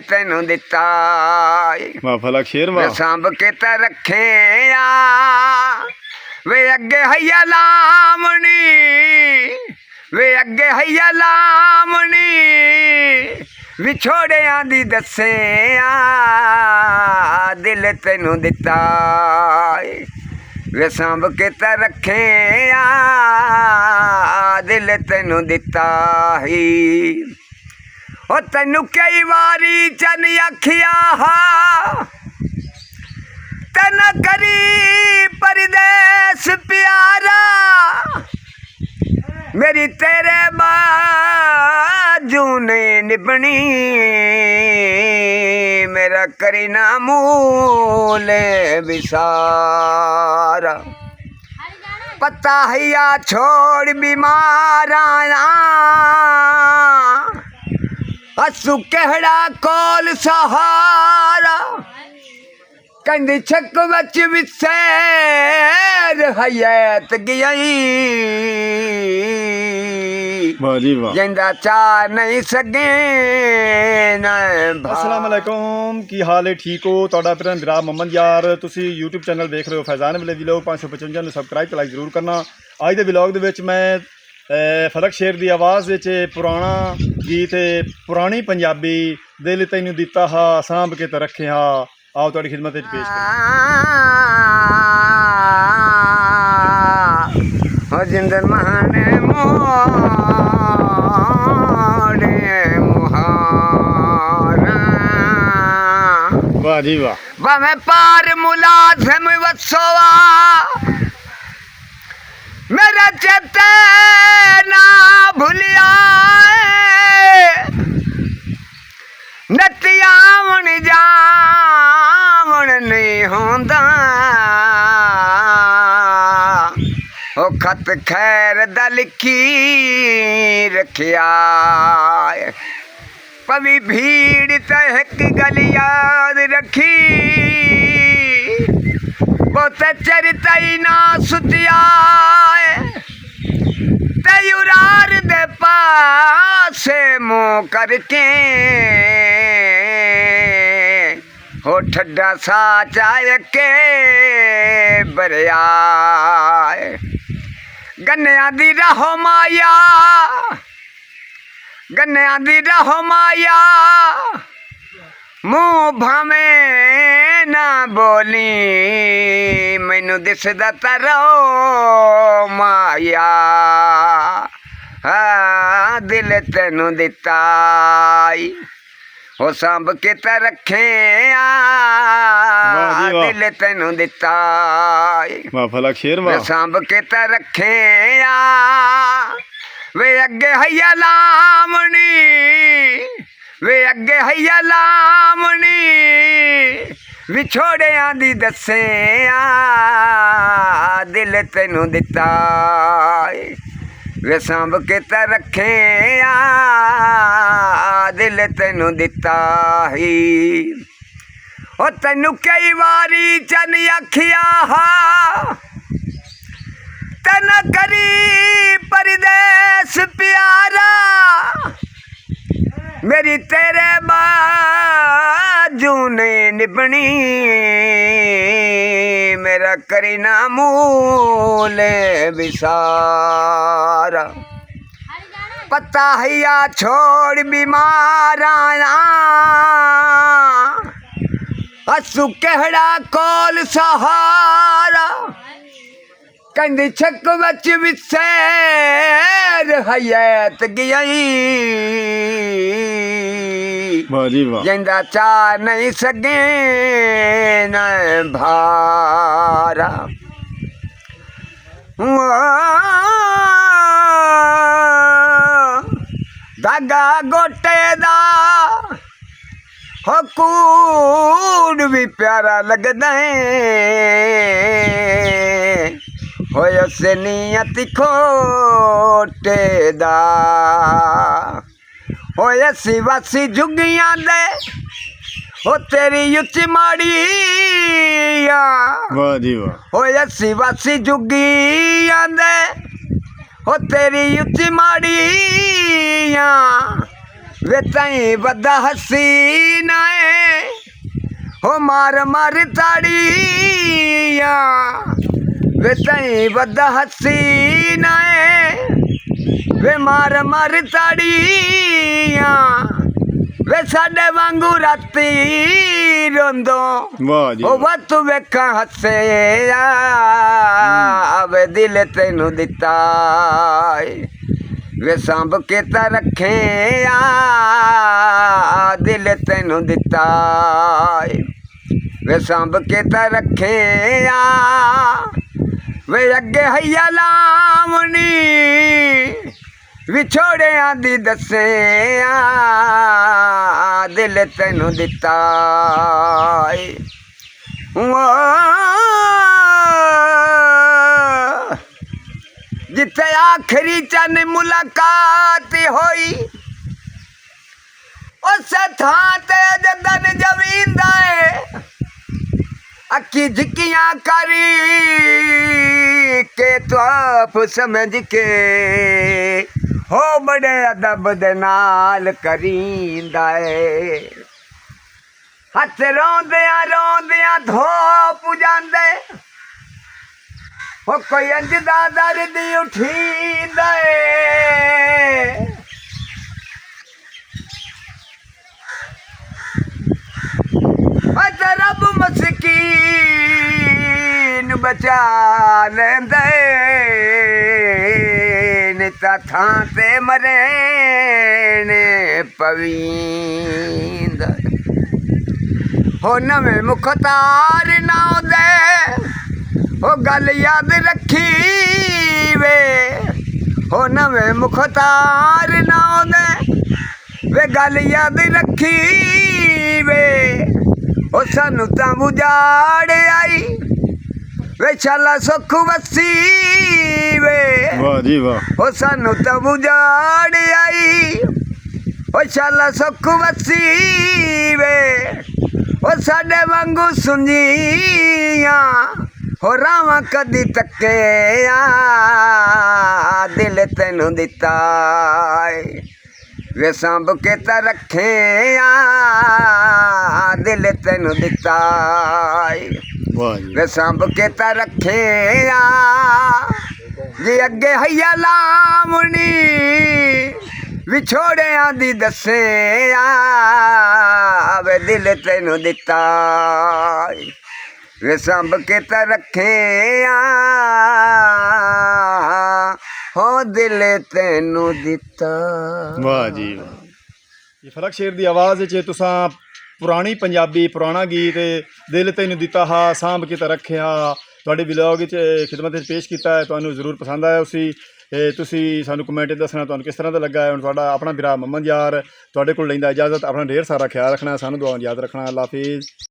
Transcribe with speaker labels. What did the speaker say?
Speaker 1: ਤੈਨੂੰ ਦਿੱਤਾ
Speaker 2: ਵਾਹ ਭਲਾ ਸ਼ੇਰ ਵਾਹ
Speaker 1: ਸਾਂਭ ਕੇ ਤਾਂ ਰੱਖੇ ਆ ਵੇ ਅੱਗੇ ਹਈਆ ਲਾਮਣੀ ਵੇ ਅੱਗੇ ਹਈਆ ਲਾਮਣੀ ਵਿਛੋੜਿਆਂ ਦੀ ਦੱਸੇ ਆ ਦਿਲ ਤੈਨੂੰ ਦਿੱਤਾ ਵੇ ਸਾਂਭ ਕੇ ਤਾਂ ਰੱਖੇ ਆ ਦਿਲ ਤੈਨੂੰ ਦਿੱਤਾ ਹੀ ਉਹ ਤੈਨੂੰ ਕਈ ਵਾਰੀ ਚੰਨ ਆਖਿਆ ਤਨ ਕਰੀ ਪਰਦੇਸ ਪਿਆਰਾ ਮੇਰੀ ਤੇਰੇ ਬਾਜੂ ਨੇ ਨਿਭਣੀ ਮੇਰਾ ਕਰੀ ਨਾ ਮੂਲੇ ਵਿਸਾਰਾ ਪਤਾ ਹਿਆ ਛੋੜ ਬਿਮਾਰਾਂ असू कहड़ा कोल सहारा कहंदी छक बच विसैर हयात गई जिंदा चार नहीं सके
Speaker 2: अस्सलाम वालेकुम की हाल है ठीक हो तुहाडा भरा मेरा मोहम्मद यार तुसी YouTube चैनल देख रहे हो फैजान वाले व्लॉग 555 ਨੂੰ सबसक्राइब ਤੇ लाइक जरूर करना ਅੱਜ ਦੇ व्लॉग ਦੇ ਵਿੱਚ मैं फलक शेर की आवाज़ पुराना गीत पुरानी पंजाबी दिल तैनू दिता हा सांभ के तो रखे हा आओ तुहाडी खिदमत पेश
Speaker 1: हो जिंदर महाने मोड़े मुहारा
Speaker 2: वाह जी वाह
Speaker 1: वाह मैं पार मुलाज़िम वसोआ मेरा चेते ना भुलिया नतियावन जावन नहीं होंदा ओ खत खैर दा लिखी रखिया पवी भीड़ ते एक गल याद रखी बहुते चरिता ही ना सुतिया तयुरार दे पासे मुँह करके हो ठड्डा सा चाय के बरिया गन्निया दी रहो माया गन्निया दी रहो माया मुँह भावे ना बोली मैनू दिसदा तारो माया दिल तैनू दिता हो सांभ के तो रखे दिल तैनू दिता सांभ के तो रखे वे अगे हईया लामनी वे अगे हईया लामनी विछोड़ियां दी दसे दिल तैनू दिता वे सांभ के तो रखे दिल तैनू दिता ही ओ तैनू कई वारी चन आखिया तन करी परदेस प्यारा मेरी तेरे बाजू ने निभनी मेरा करी ना मूले विसारा पता हिया छोड़ बीमारा असू कहड़ा कोल सहारा कहंदी छक बच विसैर हयात गई जिंदा चार नहीं सके न भारा धागा गोटे दा हो कूड़ भी प्यारा लगदा है होय से नियत खोटे दा होय सिवासी जुगियां दे हो तेरी उच्ची माड़िया
Speaker 2: वाह जी वाह
Speaker 1: होय सिवासी जुगियां दे हो तेरी उच्ची माड़िया वे ताई बदा हसीना ਹੋ ਮਾਰ ਮਾਰ ਤਾੜੀਆਂ ਵੇ ਤਈ ਵੱਧ ਹੱਸੀ ਨਾਏ ਵੇ ਮਾਰ ਮਾਰ ਤਾੜੀਆਂ ਵੇ ਸਾਡੇ ਵਾਂਗੂ ਰਾਤੀ ਰੋਂਦੋ
Speaker 2: ਵਾਹ ਜੀ
Speaker 1: ਉਹ ਵੱਤ ਵੇਖਾਂ ਹੱਸੇ ਆ ਵੇ ਦਿਲ ਤੈਨੂੰ ਦਿੱਤਾ ਏ ਵੇ ਸੰਭ ਕੇ ਤਾਂ ਰੱਖੇ ਆ ਦਿਲ ਤੈਨੂੰ ਦਿੱਤਾ ਏ ਵੇ ਸੰਭ ਕੇ ਤਾਂ ਰੱਖੇ ਆ ਵੇ ਅੱਗੇ ਹਈਆ ਲਾਵਣੀ ਵਿਛੋੜਿਆਂ ਦੀ ਦੱਸੇ ਆ ਦਿਲ ਤੈਨੂੰ ਦਿੱਤਾ ਏ ਜਿੱਥੇ ਆਖਰੀ ਚੰਨ ਮੁਲਾਕਾਤ ਹੋਈ ਉਸੇ ਥਾਂ ਤੇ ਜਦਨ ਜਵੀਂਦਾ ਏ ਅੱਖੀ ਝਿੱਕੀਆਂ ਕਰੀ ਕੇ ਤੂੰ ਸਮਝ ਕੇ ਹੋ ਬੜੇ ਅਦਬ ਦੇ ਨਾਲ ਕਰੀਂਦਾ ਏ ਹੱਥ ਰੋਂਦਿਆਂ ਰੋਂਦਿਆਂ ਧੋਪ ਜਾਂਦੇ ਹੋ ਕੋਈ ਅੰਜਦਾ ਦਰਦ ਉਠੀਂਦਾ ਏ ਅਤੇ ਰੱਬ ਮਸਕੀਨ ਬਚਾ ਲੈਂਦੇ ਨੀ ਤਾਂ ਥਾਂ ਤੇ ਮਰੇ ਨੇ ਪਵੀਂਦਾ ਹੋ ਨਵੇਂ ਮੁਖਤਾਰ ਨਾ ਉਹਦੇ ਹੋ ਗੱਲ ਯਾਦ ਰੱਖੀ ਵੇ ਹੋ ਨਵੇਂ ਮੁਖਤਾਰ ਨਾ ਉਹਦੇ ਵੇ ਗੱਲ ਯਾਦ ਰੱਖੀ ਵੇ ਉਹ ਸਾਨੂੰ ਤਾਂ ਬੁਝਾੜ ਆਈ ਵੇ ਛਾਲਾ ਸੁੱਖ ਵਸੀ ਵੇ
Speaker 2: ਵਾਹ ਜੀ ਵਾਹ
Speaker 1: ਉਹ ਸਾਨੂੰ ਤਾਂ ਬੁਝਾੜ ਆਈ ਉਹ ਛਾਲਾ ਸੁੱਖ ਵਸੀ ਵੇ ਉਹ ਸਾਡੇ ਵਾਂਗੂ ਸੁੰਝੀਆਂ ਹੋ ਰਾਵਾਂ ਕਦੀ ਤੱਕੇ ਆ ਦਿਲ ਤੈਨੂੰ ਦਿੱਤਾ ਏ ਵੇ ਸੰਭ ਕੇ ਤਾਂ ਰੱਖੇ ਆ ਦਿਲ ਤੈਨੂੰ ਦਿੱਤਾ ਏ
Speaker 2: ਵਾਹ ਜੀ
Speaker 1: ਵੇ ਸੰਭ ਕੇ ਤਾਂ ਰੱਖੇ ਆ ਜੇ ਅੱਗੇ ਹਈਆ ਲਾਵਣੀ ਵਿਛੋੜਿਆਂ ਦੀ ਦੱਸੇ ਆ ਵੇ ਦਿਲ ਤੈਨੂੰ ਦਿੱਤਾ ਏ ਵੇ ਸੰਭ ਕੇ ਤਾਂ ਰੱਖੇ ਆ ਹੋ ਦਿਲ ਤੈਨੂੰ ਦਿੱਤਾ
Speaker 2: ਵਾਹ ਜੀ ਇਹ ਫਰਕ ਸ਼ੇਰ ਦੀ ਆਵਾਜ਼ ਵਿੱਚ ਤੁਸਾਂ ਪੁਰਾਣੀ ਪੰਜਾਬੀ ਪੁਰਾਣਾ ਗੀਤ ਦਿਲ ਤੈਨੂੰ ਦਿੱਤਾ ਹਾ ਸਾਂਭ ਕੇ ਤਾਂ ਰੱਖਿਆ ਤੁਹਾਡੇ ਵਲੌਗ ਵਿੱਚ ਖਿਦਮਤ ਵਿੱਚ ਪੇਸ਼ ਕੀਤਾ ਹੈ ਤੁਹਾਨੂੰ ਜ਼ਰੂਰ ਪਸੰਦ ਆਇਆ ਉਸੀ ਤੁਸੀਂ ਸਾਨੂੰ ਕਮੈਂਟ ਦੱਸਣਾ ਤੁਹਾਨੂੰ ਕਿਸ ਤਰ੍ਹਾਂ ਦਾ ਲੱਗਾ ਹੈ ਹੁਣ ਤੁਹਾਡਾ ਆਪਣਾ ਵੀਰਾ ਮੁਹੰਮਦ ਯਾਰ ਤੁਹਾਡੇ ਕੋਲ ਲੈਂਦਾ ਇਜਾਜ਼ਤ ਆਪਣਾ ਢੇਰ ਸਾਰਾ ਖਿਆਲ ਰੱਖਣਾ ਸਾਨੂੰ ਦੁਆ ਯਾਦ ਰੱਖਣਾ ਅੱਲਾ ਹਾਫਿਜ਼